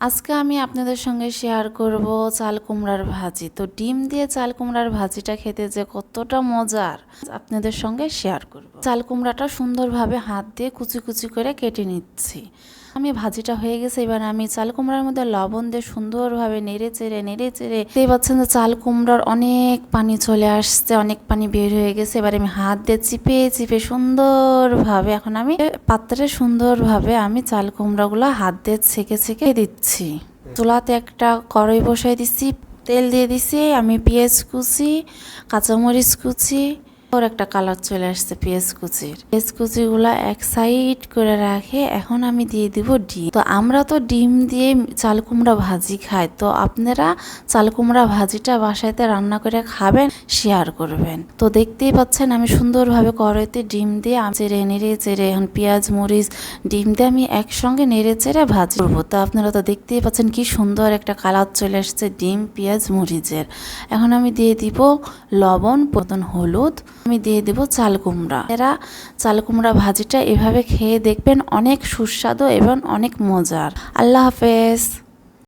আজকে আমি আপনাদের সঙ্গে শেয়ার করব চাল কুমড়ার ভাজি। তো ডিম দিয়ে চাল কুমড়ার ভাজিটা খেতে যে কতটা মজার আপনাদের সঙ্গে শেয়ার করব। চাল কুমড়াটা সুন্দরভাবে হাত দিয়ে কুচি কুচি করে কেটে নিচ্ছি। আমি ভাজিটা হয়ে গেছে, এবার আমি চাল কুমড়ার মধ্যে লবণ দিয়ে সুন্দরভাবে নেড়ে চেড়ে দেখতেই পাচ্ছেন যে চাল কুমড়ার অনেক পানি চলে আসছে, অনেক পানি বের হয়ে গেছে। এবার আমি হাত দিয়ে চিপে চিপে সুন্দরভাবে এখন আমি পাত্রে সুন্দরভাবে আমি চাল কুমড়াগুলো হাত দিয়ে ছেঁকে ছেঁকে দিচ্ছি। চুলাতে একটা কড়াই বসাই দিচ্ছি, তেল দিয়ে দিচ্ছি, আমি পেঁয়াজ কুচি, কাঁচামরিচ কুচি, ওর একটা কালার চলে আসছে পেঁয়াজ কুচিগুলো এক সাইড করে রাখে। এখন আমি দিয়ে দিব ডিম। তো আমরা তো ডিম দিয়ে চাল কুমড়া ভাজি খাই, তো আপনারা চাল কুমড়া ভাজিটা বাসায়তে রান্না করে খাবেন, শেয়ার করবেন। তো দেখতেই পাচ্ছেন আমি সুন্দরভাবে কড়াইতে ডিম দিয়ে নেড়ে চেড়ে এখন পেঁয়াজ মরিচ ডিম দিয়ে আমি একসঙ্গে নেড়ে চেড়ে ভাজি করবো। তো আপনারা তো দেখতেই পাচ্ছেন কি সুন্দর একটা কালার চলে আসছে ডিম পেঁয়াজ মরিচের। এখন আমি দিয়ে দিব লবণ, পতন হলুদ, আমি দিয়ে দেব চাল কুমড়া। এরা চাল কুমড়া ভাজিটা এভাবে খেয়ে দেখবেন, অনেক সুস্বাদু এবং অনেক মজার। আল্লাহ হাফেজ।